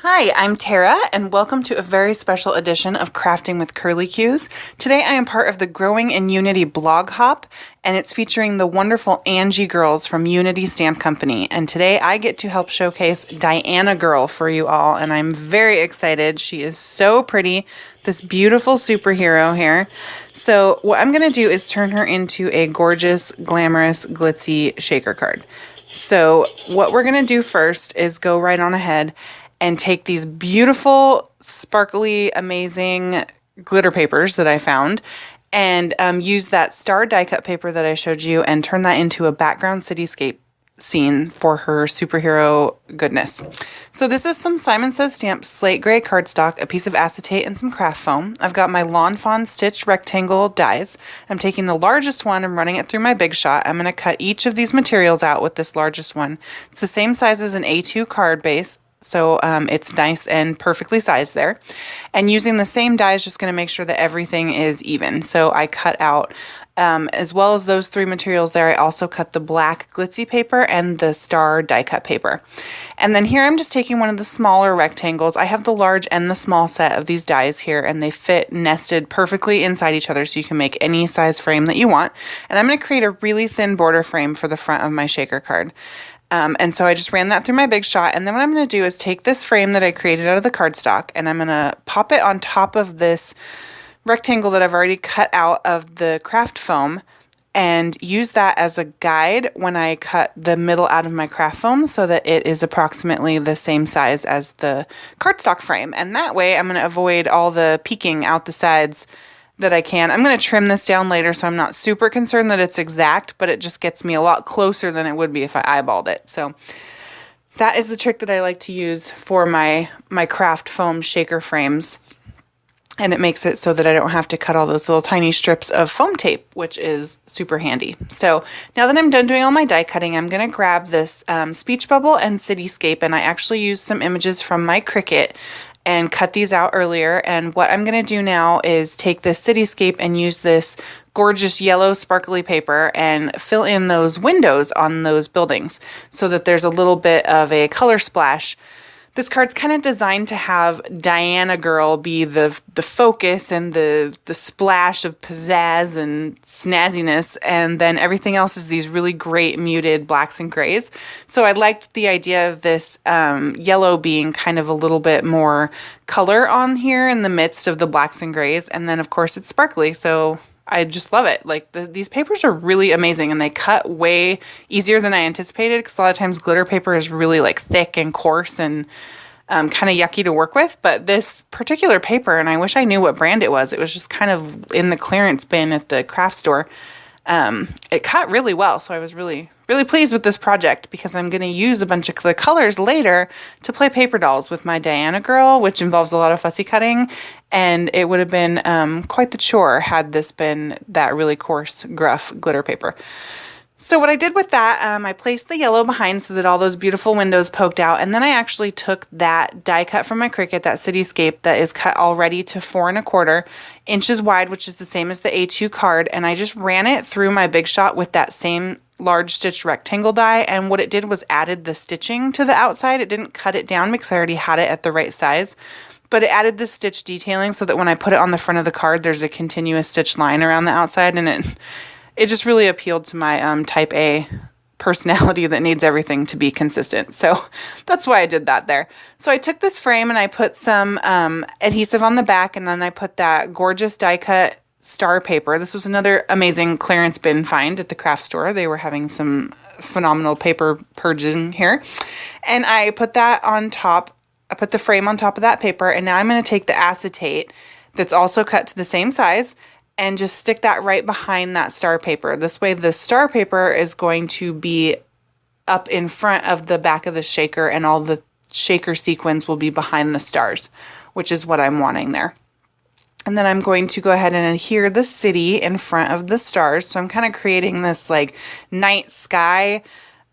Hi, I'm Tara, and welcome to a very special edition of Crafting with Curly Cues. Today I am part of the Growing in Unity blog hop, and it's featuring the wonderful Angie girls from Unity Stamp Company. And today I get to help showcase Diana Girl for you all, and I'm very excited. She is so pretty, this beautiful superhero here. So what I'm going to do is turn her into a gorgeous, glamorous, glitzy shaker card. So what we're going to do first is go right on ahead and take these beautiful, sparkly, amazing glitter papers that I found and use that star die cut paper that I showed you and turn that into a background cityscape scene for her superhero goodness. So this is some Simon Says Stamp slate gray cardstock, a piece of acetate, and some craft foam. I've got my Lawn Fawn stitch rectangle dies. I'm taking the largest one and running it through my Big Shot. I'm going to cut each of these materials out with this largest one. It's the same size as an A2 card base, so it's nice and perfectly sized there. And using the same die is just going to make sure that everything is even. So I cut out, as well as those three materials there, I also cut the black glitzy paper and the star die cut paper. And then here I'm just taking one of the smaller rectangles. I have the large and the small set of these dies here, and they fit nested perfectly inside each other, so you can make any size frame that you want. And I'm going to create a really thin border frame for the front of my shaker card. And so I just ran that through my Big Shot, and then what I'm going to do is take this frame that I created out of the cardstock, and I'm going to pop it on top of this rectangle that I've already cut out of the craft foam, and use that as a guide when I cut the middle out of my craft foam so that it is approximately the same size as the cardstock frame. And that way I'm going to avoid all the peeking out the sides that I can. I'm going to trim this down later, so I'm not super concerned that it's exact, but it just gets me a lot closer than it would be if I eyeballed it. So that is the trick that I like to use for my craft foam shaker frames. And it makes it so that I don't have to cut all those little tiny strips of foam tape, which is super handy. So now that I'm done doing all my die cutting, I'm going to grab this speech bubble and cityscape, and I actually used some images from my Cricut and cut these out earlier. And what I'm going to do now is take this cityscape and use this gorgeous yellow sparkly paper and fill in those windows on those buildings so that there's a little bit of a color splash. This card's kind of designed to have Diana Girl be the focus and the splash of pizzazz and snazziness, and then everything else is these really great muted blacks and grays. So I liked the idea of this yellow being kind of a little bit more color on here in the midst of the blacks and grays, and then of course it's sparkly, so I just love it. Like these papers are really amazing, and they cut way easier than I anticipated, because a lot of times glitter paper is really like thick and coarse and kind of yucky to work with. But this particular paper, and I wish I knew what brand it was just kind of in the clearance bin at the craft store. It cut really well, so I was really pleased with this project, because I'm going to use a bunch of the colors later to play paper dolls with my Diana Girl, which involves a lot of fussy cutting, and it would have been quite the chore had this been that really coarse, gruff glitter paper. So what I did with that, I placed the yellow behind so that all those beautiful windows poked out, and then I actually took that die cut from my Cricut, that cityscape that is cut already to 4 1/4 inches wide, which is the same as the A2 card, and I just ran it through my Big Shot with that same large stitch rectangle die, and what it did was added the stitching to the outside. It didn't cut it down because I already had it at the right size, but it added the stitch detailing so that when I put it on the front of the card, there's a continuous stitch line around the outside, and it just really appealed to my type A personality that needs everything to be consistent. So that's why I did that there. So I took this frame and I put some adhesive on the back, and then I put that gorgeous die cut star paper. This was another amazing clearance bin find at the craft store. They were having some phenomenal paper purging here. And I put that on top. I put the frame on top of that paper, and now I'm going to take the acetate that's also cut to the same size and just stick that right behind that star paper. This way the star paper is going to be up in front of the back of the shaker, and all the shaker sequins will be behind the stars, which is what I'm wanting there. And then I'm going to go ahead and adhere the city in front of the stars. So I'm kind of creating this like night sky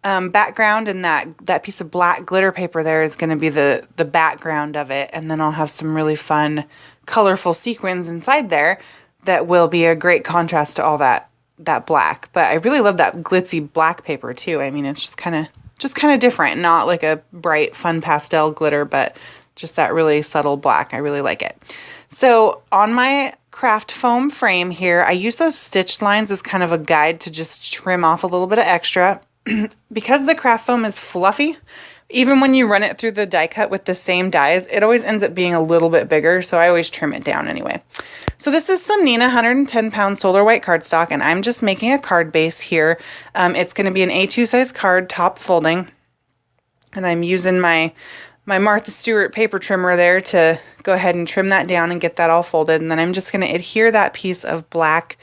background, and that piece of black glitter paper there is going to be the background of it. And then I'll have some really fun, colorful sequins inside there that will be a great contrast to all that black. But I really love that glitzy black paper too. I mean, it's just kind of different, not like a bright, fun pastel glitter, but just that really subtle black. I really like it. So on my craft foam frame here, I use those stitched lines as kind of a guide to just trim off a little bit of extra. Because the craft foam is fluffy, even when you run it through the die cut with the same dies, it always ends up being a little bit bigger, so I always trim it down anyway. So this is some Neenah 110-pound solar white cardstock, and I'm just making a card base here. It's going to be an A2 size card, top folding, and I'm using my Martha Stewart paper trimmer there to go ahead and trim that down and get that all folded, and then I'm just going to adhere that piece of black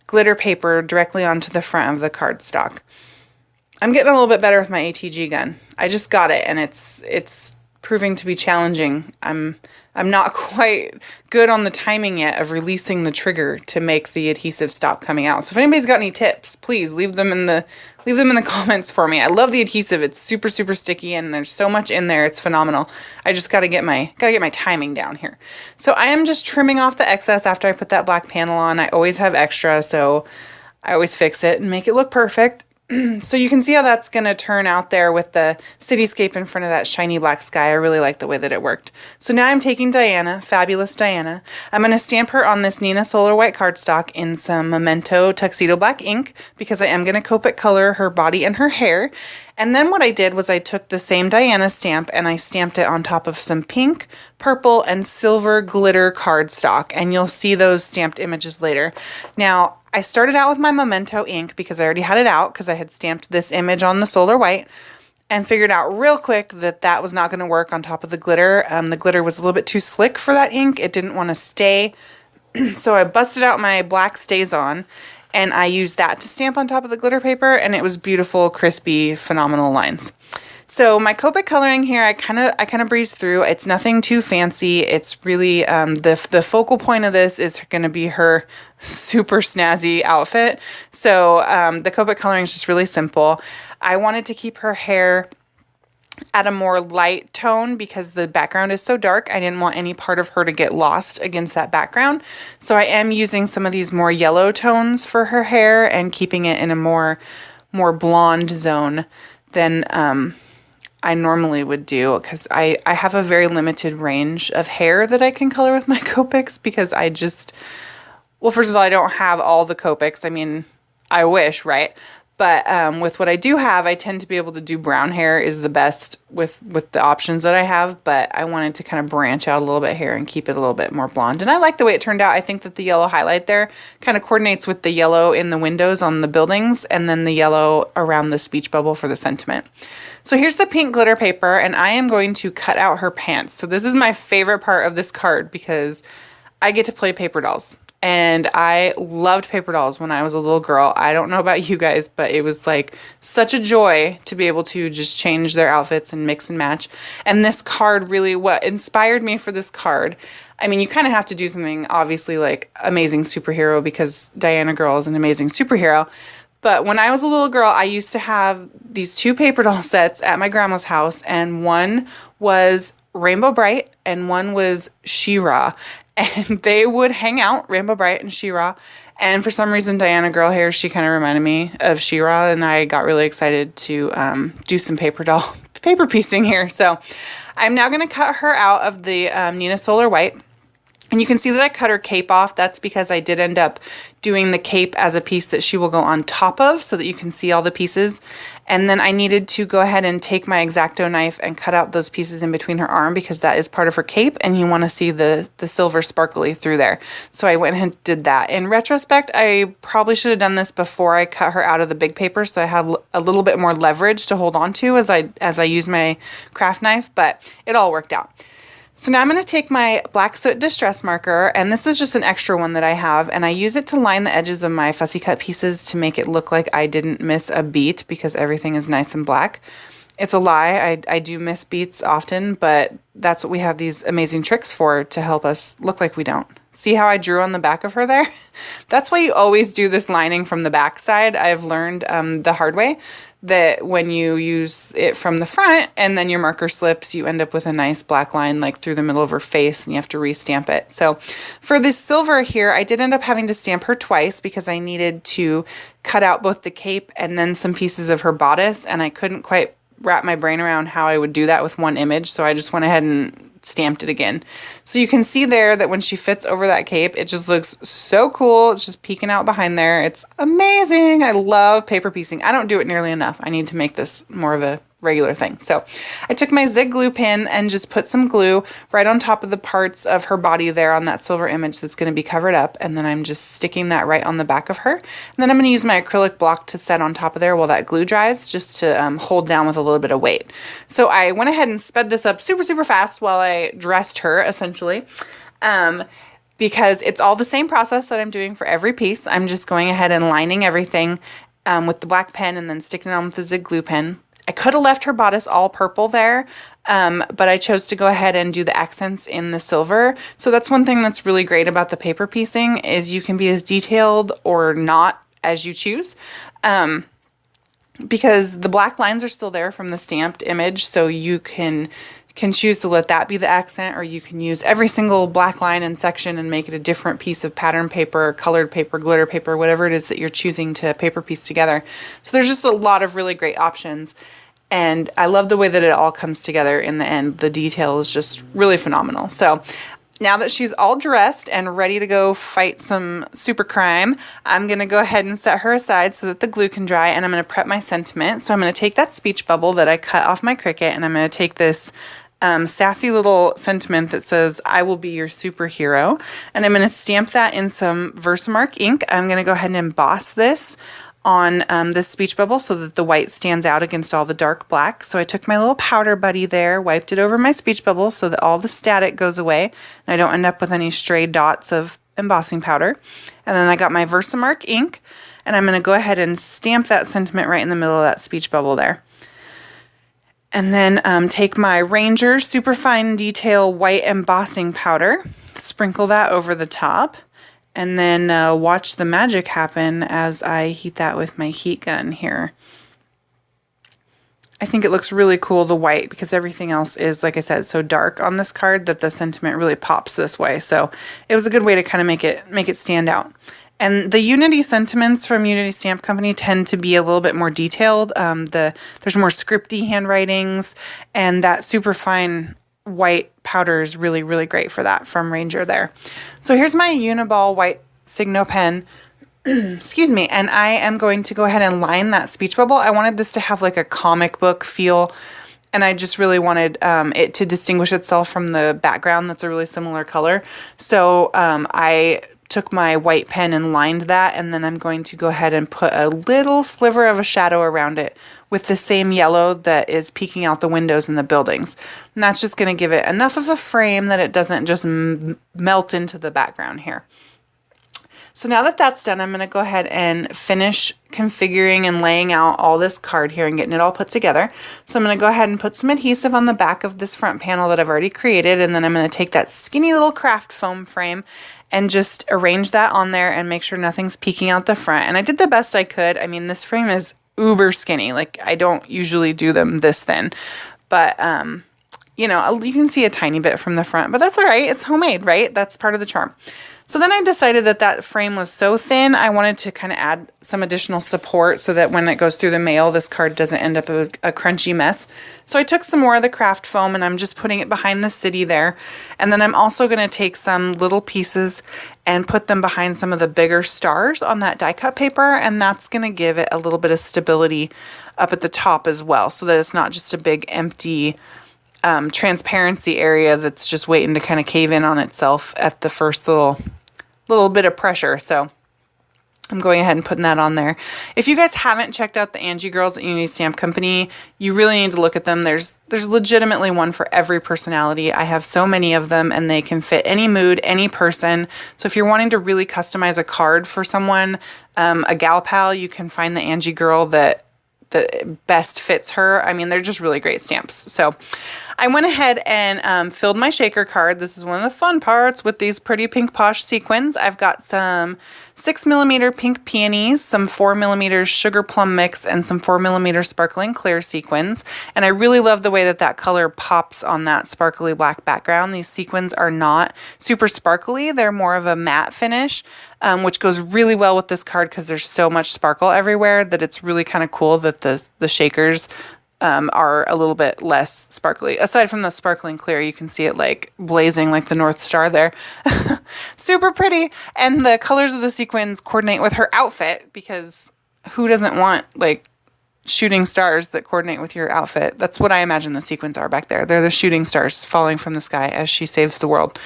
glitter paper directly onto the front of the cardstock. I'm getting a little bit better with my ATG gun. I just got it, and it's proving to be challenging. I'm not quite good on the timing yet of releasing the trigger to make the adhesive stop coming out. So if anybody's got any tips, please leave them in the comments for me. I love the adhesive. It's super, super sticky, and there's so much in there. It's phenomenal. I just gotta get my timing down here. So I am just trimming off the excess after I put that black panel on. I always have extra, so I always fix it and make it look perfect. So you can see how that's going to turn out there with the cityscape in front of that shiny black sky. I really like the way that it worked. So now I'm taking Diana, fabulous Diana. I'm going to stamp her on this Neenah Solar White cardstock in some Memento Tuxedo Black ink because I am going to Copic color her body and her hair. And then what I did was I took the same Diana stamp and I stamped it on top of some pink, purple, and silver glitter cardstock. And you'll see those stamped images later. Now, I started out with my Memento ink because I already had it out because I had stamped this image on the solar white and figured out real quick that that was not going to work on top of the glitter. The glitter was a little bit too slick for that ink. It didn't want to stay. So I busted out my black StazOn and I used that to stamp on top of the glitter paper, and it was beautiful, crispy, phenomenal lines. So my Copic coloring here, I kind of breeze through. It's nothing too fancy. It's really the focal point of this is going to be her super snazzy outfit. So the Copic coloring is just really simple. I wanted to keep her hair at a more light tone because the background is so dark. I didn't want any part of her to get lost against that background. So I am using some of these more yellow tones for her hair and keeping it in a more blonde zone than I normally would do because I have a very limited range of hair that I can color with my Copics because well, first of all, I don't have all the Copics. I mean, I wish, right? But with what I do have, I tend to be able to do brown hair is the best with the options that I have. But I wanted to kind of branch out a little bit here and keep it a little bit more blonde. And I like the way it turned out. I think that the yellow highlight there kind of coordinates with the yellow in the windows on the buildings and then the yellow around the speech bubble for the sentiment. So here's the pink glitter paper, and I am going to cut out her pants. So this is my favorite part of this card because I get to play paper dolls. And I loved paper dolls when I was a little girl. I don't know about you guys, but it was like such a joy to be able to just change their outfits and mix and match. And this card really, what inspired me for this card, I mean, you kind of have to do something obviously like Amazing Superhero because Diana Girl is an amazing superhero. But when I was a little girl, I used to have these two paper doll sets at my grandma's house, and one was Rainbow Bright and one was She-Ra. And they would hang out, Rainbow Bright and She-Ra. And for some reason, Diana Girl here, she kind of reminded me of She-Ra, and I got really excited to do some paper piecing here. So I'm now going to cut her out of the Neenah Solar White. And you can see that I cut her cape off. That's because I did end up doing the cape as a piece that she will go on top of so that you can see all the pieces. And then I needed to go ahead and take my X-Acto knife and cut out those pieces in between her arm because that is part of her cape and you want to see the silver sparkly through there. So I went and did that. In retrospect, I probably should have done this before I cut her out of the big paper so I had a little bit more leverage to hold on to as I use my craft knife, but it all worked out. So now I'm going to take my Black Soot Distress Marker, and this is just an extra one that I have, and I use it to line the edges of my fussy cut pieces to make it look like I didn't miss a beat because everything is nice and black. It's a lie. I do miss beats often, but that's what we have these amazing tricks for, to help us look like we don't. See how I drew on the back of her there? That's why you always do this lining from the back side. I've learned the hard way that when you use it from the front and then your marker slips, you end up with a nice black line like through the middle of her face and you have to re-stamp it. So for this silver here, I did end up having to stamp her twice because I needed to cut out both the cape and then some pieces of her bodice, and I couldn't quite wrap my brain around how I would do that with one image, so I just went ahead and stamped it again. So you can see there that when she fits over that cape, it just looks so cool. It's just peeking out behind there. It's amazing. I love paper piecing. I don't do it nearly enough. I need to make this more of a regular thing. So I took my zig glue pen and just put some glue right on top of the parts of her body there on that silver image that's going to be covered up, and then I'm just sticking that right on the back of her. And then I'm going to use my acrylic block to set on top of there while that glue dries, just to hold down with a little bit of weight. So I went ahead and sped this up super fast while I dressed her, essentially. Because it's all the same process that I'm doing for every piece. I'm just going ahead and lining everything with the black pen and then sticking it on with the zig glue pen. I could have left her bodice all purple there, but I chose to go ahead and do the accents in the silver. So that's one thing that's really great about the paper piecing, is you can be as detailed or not as you choose. Because the black lines are still there from the stamped image, so you can choose to let that be the accent, or you can use every single black line and section and make it a different piece of pattern paper, colored paper, glitter paper, whatever it is that you're choosing to paper piece together. So there's just a lot of really great options, and I love the way that it all comes together in the end. The detail is just really phenomenal. So now that she's all dressed and ready to go fight some super crime, I'm going to go ahead and set her aside so that the glue can dry, and I'm going to prep my sentiment. So I'm going to take that speech bubble that I cut off my Cricut, and I'm going to take this sassy little sentiment that says, "I will be your superhero," and I'm going to stamp that in some Versamark ink. I'm going to go ahead and emboss this on this speech bubble so that the white stands out against all the dark black. So I took my little powder buddy there, wiped it over my speech bubble so that all the static goes away and I don't end up with any stray dots of embossing powder. And then I got my Versamark ink, and I'm going to go ahead and stamp that sentiment right in the middle of that speech bubble there. And then take my Ranger Superfine Detail White Embossing Powder, sprinkle that over the top, and then watch the magic happen as I heat that with my heat gun here. I think it looks really cool, the white, because everything else is, like I said, so dark on this card that the sentiment really pops this way. So it was a good way to kind of make it stand out. And the Unity sentiments from Unity Stamp Company tend to be a little bit more detailed. There's more scripty handwritings, and that super fine white powder is really, really great for that from Ranger there. So here's my Uniball white Signo pen. Excuse me. And I am going to go ahead and line that speech bubble. I wanted this to have like a comic book feel, and I just really wanted it to distinguish itself from the background that's a really similar color. So I took my white pen and lined that, and then I'm going to go ahead and put a little sliver of a shadow around it with the same yellow that is peeking out the windows in the buildings. And that's just going to give it enough of a frame that it doesn't just melt into the background here. So now that that's done, I'm going to go ahead and finish configuring and laying out all this card here and getting it all put together. So I'm going to go ahead and put some adhesive on the back of this front panel that I've already created, and then I'm going to take that skinny little craft foam frame and just arrange that on there and make sure nothing's peeking out the front. And I did the best I could. I mean, this frame is uber skinny. Like, I don't usually do them this thin, but you know, you can see a tiny bit from the front, but that's all right. It's homemade, right? That's part of the charm. So then I decided that that frame was so thin, I wanted to kind of add some additional support so that when it goes through the mail, this card doesn't end up a crunchy mess. So I took some more of the craft foam and I'm just putting it behind the city there. And then I'm also going to take some little pieces and put them behind some of the bigger stars on that die cut paper. And that's going to give it a little bit of stability up at the top as well, so that it's not just a big empty transparency area that's just waiting to kind of cave in on itself at the first little bit of pressure. So I'm going ahead and putting that on there. If you guys haven't checked out the Angie Girls at Unity Stamp Company, you really need to look at them. There's legitimately one for every personality. I have so many of them, and they can fit any mood, any person. So if you're wanting to really customize a card for someone, a gal pal, you can find the Angie Girl that best fits her. I mean, they're just really great stamps. So I went ahead and filled my shaker card. This is one of the fun parts with these pretty pink posh sequins. I've got some 6mm pink peonies, some 4mm sugar plum mix, and some 4mm sparkling clear sequins. And I really love the way that that color pops on that sparkly black background. These sequins are not super sparkly. They're more of a matte finish, which goes really well with this card because there's so much sparkle everywhere that it's really kind of cool that the shakers are a little bit less sparkly. Aside from the sparkling clear, you can see it like blazing like the North Star there. Super pretty. And the colors of the sequins coordinate with her outfit, because who doesn't want like shooting stars that coordinate with your outfit? That's what I imagine the sequins are back there. They're the shooting stars falling from the sky as she saves the world.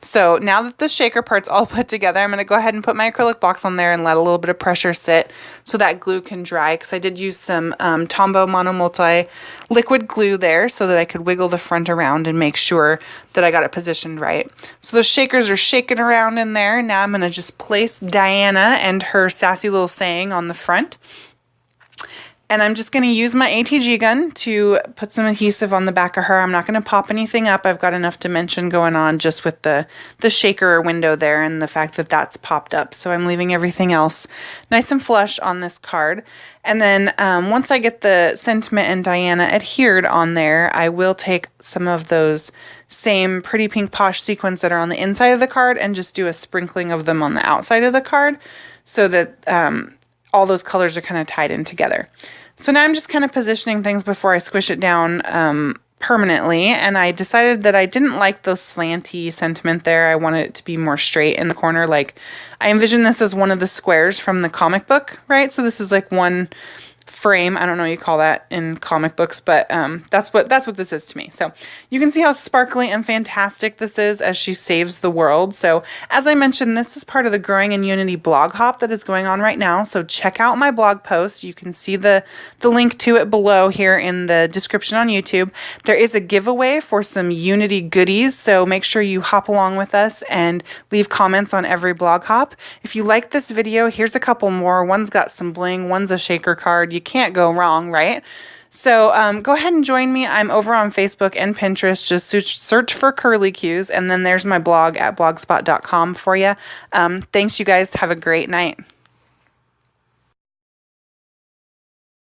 So now that the shaker part's all put together, I'm going to go ahead and put my acrylic box on there and let a little bit of pressure sit so that glue can dry, because I did use some Tombow Monomulti liquid glue there so that I could wiggle the front around and make sure that I got it positioned right. So those shakers are shaking around in there. Now I'm going to just place Diana and her sassy little saying on the front. And I'm just going to use my ATG gun to put some adhesive on the back of her. I'm not going to pop anything up. I've got enough dimension going on just with the shaker window there and the fact that that's popped up. So I'm leaving everything else nice and flush on this card. And then once I get the sentiment and Diana adhered on there, I will take some of those same Pretty Pink Posh sequins that are on the inside of the card and just do a sprinkling of them on the outside of the card so that all those colors are kind of tied in together. So now I'm just kind of positioning things before I squish it down permanently, and I decided that I didn't like the slanty sentiment there. I wanted it to be more straight in the corner. Like, I envision this as one of the squares from the comic book, right? So this is like one frame. I don't know what you call that in comic books, but that's what this is to me. So you can see how sparkly and fantastic this is as she saves the world. So as I mentioned, this is part of the Growing in Unity blog hop that is going on right now. So check out my blog post. You can see the link to it below here in the description on YouTube. There is a giveaway for some Unity goodies, so make sure you hop along with us and leave comments on every blog hop. If you like this video, here's a couple more. One's got some bling, one's a shaker card. You can't go wrong, right? So go ahead and join me. I'm over on Facebook and Pinterest. Just search for Curly Cues, and then there's my blog at blogspot.com for you. Thanks, you guys. Have a great night.